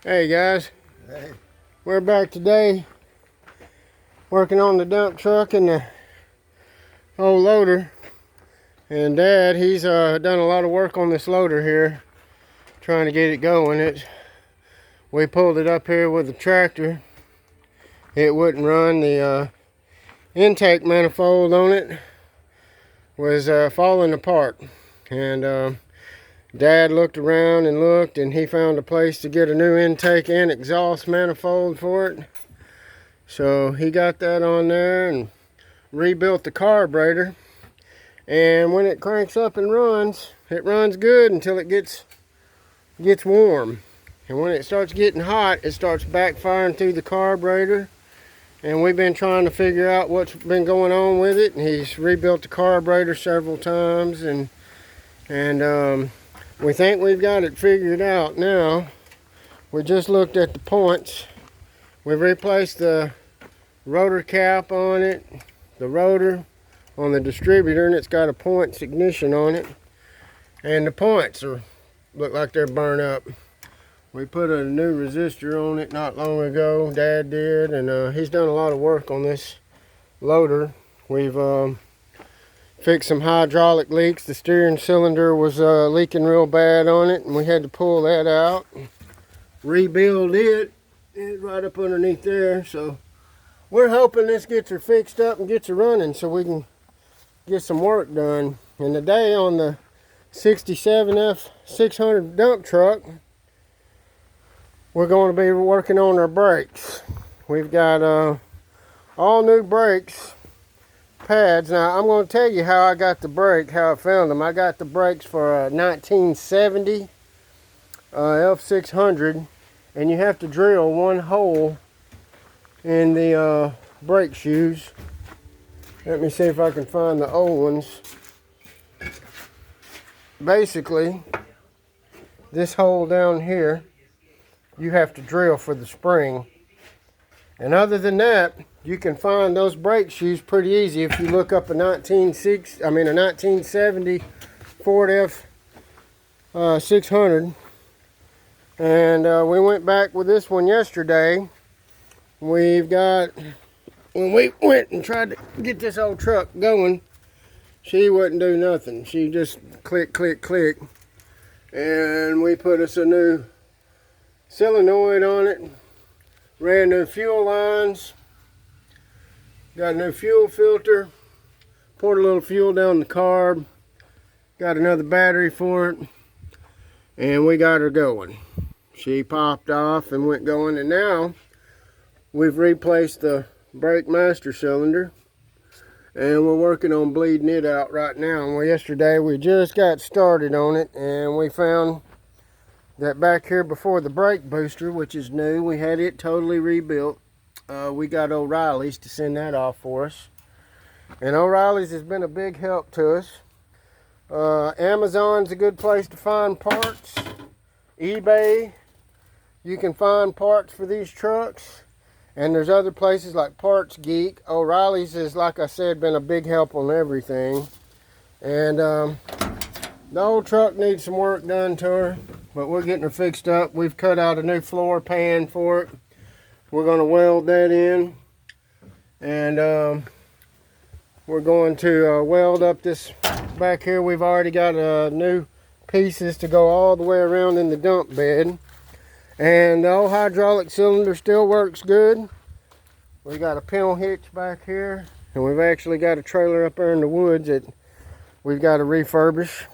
Hey guys, Hey. we're back today working on the dump truck and the old loader. And Dad, he's done a lot of work on this loader here, trying to get it going. We pulled it up here with the tractor. It wouldn't run. The intake manifold on it was falling apart. And Dad looked around and looked, and he found a place to get a new intake and exhaust manifold for it. So he got that on there and rebuilt the carburetor. And when it cranks up and runs, it runs good until it gets warm. And when it starts getting hot, it starts backfiring through the carburetor. And we've been trying to figure out what's been going on with it. And he's rebuilt the carburetor several times, and we think we've got it figured out now. We just looked at the points. We've replaced the rotor cap on it, the rotor on the distributor, and it's got a points ignition on it. And the points look like they're burned up. We put a new resistor on it not long ago, Dad did, and he's done a lot of work on this loader. We've fixed some hydraulic leaks. The steering cylinder was leaking real bad on it, and we had to pull that out, rebuild it. It's right up underneath there. So we're hoping this gets her fixed up and gets her running so we can get some work done. And today on the 67 F600 dump truck, we're going to be working on our brakes. We've got all new brakes pads. Now I'm going to tell you how I got the brake, how I found them. I got the brakes for a 1970 F600, and you have to drill one hole in the brake shoes. Let me see if I can find the old ones. Basically, this hole down here, you have to drill for the spring. And other than that, you can find those brake shoes pretty easy if you look up a 1970 Ford F600. And we went back with this one yesterday. When we went and tried to get this old truck going, she wouldn't do nothing. She just click, click, click. And we put us a new solenoid on it, ran new fuel lines, got a new fuel filter, poured a little fuel down the carb, got another battery for it, and we got her going. She popped off and went going, and now we've replaced the brake master cylinder, and we're working on bleeding it out right now. Well, yesterday we just got started on it, and we found that back here before the brake booster, which is new, we had it totally rebuilt. We got O'Reilly's to send that off for us, and O'Reilly's has been a big help to us. Amazon's a good place to find parts. eBay, you can find parts for these trucks, and there's other places like Parts Geek. O'Reilly's has, like I said, been a big help on everything. And the old truck needs some work done to her, but we're getting her fixed up. We've cut out a new floor pan for it. We're going to weld that in, and we're going to weld up this back here. We've already got new pieces to go all the way around in the dump bed, and the old hydraulic cylinder still works good. We got a pintle hitch back here, and we've actually got a trailer up there in the woods that we've got to refurbish.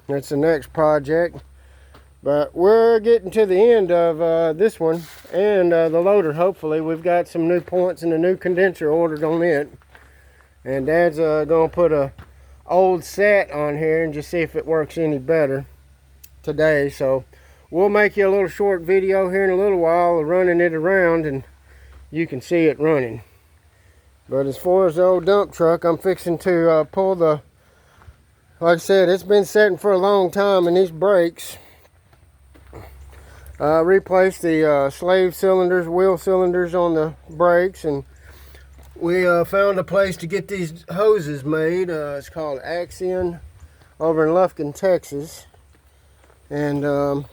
That's the next project. But we're getting to the end of this one, and the loader. Hopefully we've got some new points and a new condenser ordered on it. And Dad's going to put a old set on here and just see if it works any better today. So we'll make you a little short video here in a little while of running it around, and you can see it running. But as far as the old dump truck, I'm fixing to pull the, like I said, it's been sitting for a long time, and these brakes, replaced the slave cylinders, wheel cylinders on the brakes, and we found a place to get these hoses made. It's called Axion over in Lufkin, Texas. And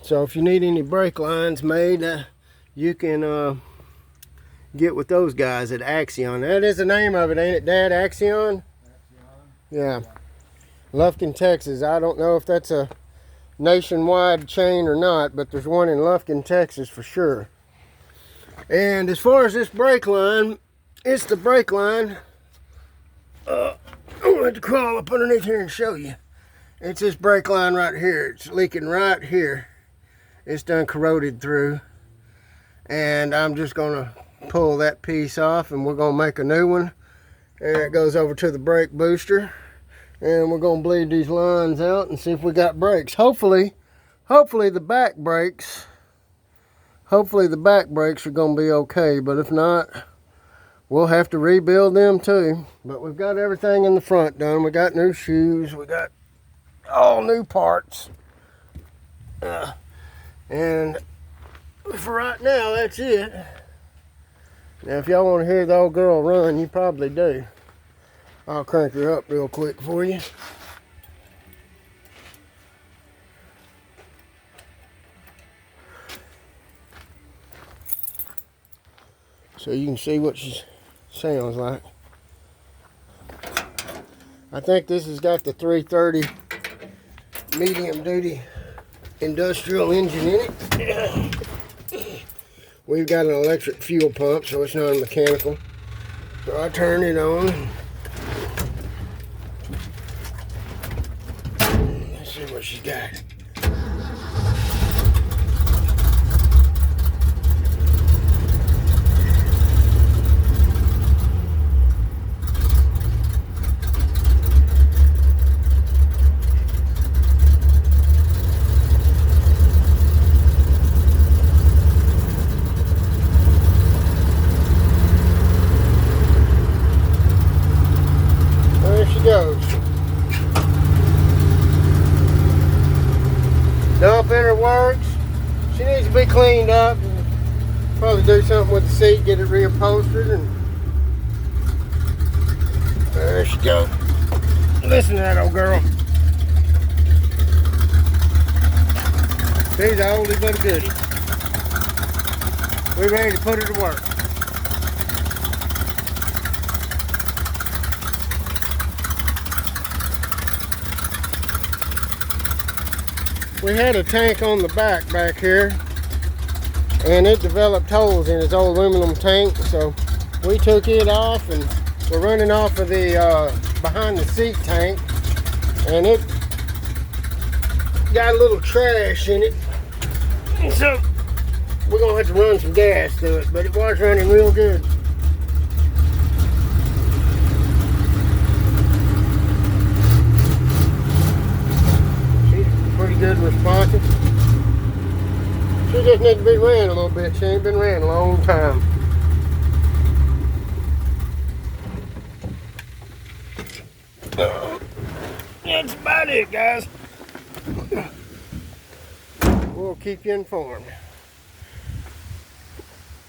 so if you need any brake lines made, you can get with those guys at Axion. That is the name of it, ain't it, Dad? Axion? Yeah. Lufkin, Texas. I don't know if that's a nationwide chain or not, but there's one in Lufkin, Texas for sure. And as far as this brake line, it's the brake line. I'm going to have to crawl up underneath here and show you. It's this brake line right here. It's leaking right here. It's done corroded through. And I'm just going to pull that piece off and we're going to make a new one. And it goes over to the brake booster. And we're going to bleed these lines out and see if we got brakes. Hopefully the back brakes, are going to be okay. But if not, we'll have to rebuild them too. But we've got everything in the front done. We got new shoes. We got all new parts. And for right now, that's it. Now, if y'all want to hear the old girl run, you probably do. I'll crank her up real quick for you. So you can see what she sounds like. I think this has got the 330 medium duty industrial engine in it. We've got an electric fuel pump, so it's not a mechanical. So I turn it on. Let's see what she's got. Goes. Dump inner works. She needs to be cleaned up. Probably do something with the seat, get it reupholstered, and there she goes. Listen to that old girl. She's an oldie but a goodie. We're ready to put her to work. We had a tank on the back here, and it developed holes in its old aluminum tank, so we took it off and we're running off of the behind the seat tank, and it got a little trash in it, and so we're gonna have to run some gas through it, but it was running real good. Good and responsive. She just needs to be ran a little bit. She ain't been ran a long time. That's about it, guys. We'll keep you informed.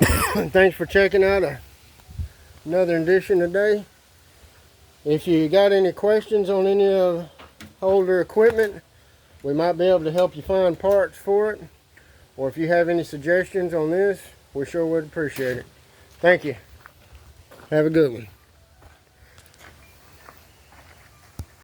Thanks for checking out another edition today. If you got any questions on any of older equipment, we might be able to help you find parts for it. Or if you have any suggestions on this, we sure would appreciate it. Thank you. Have a good one.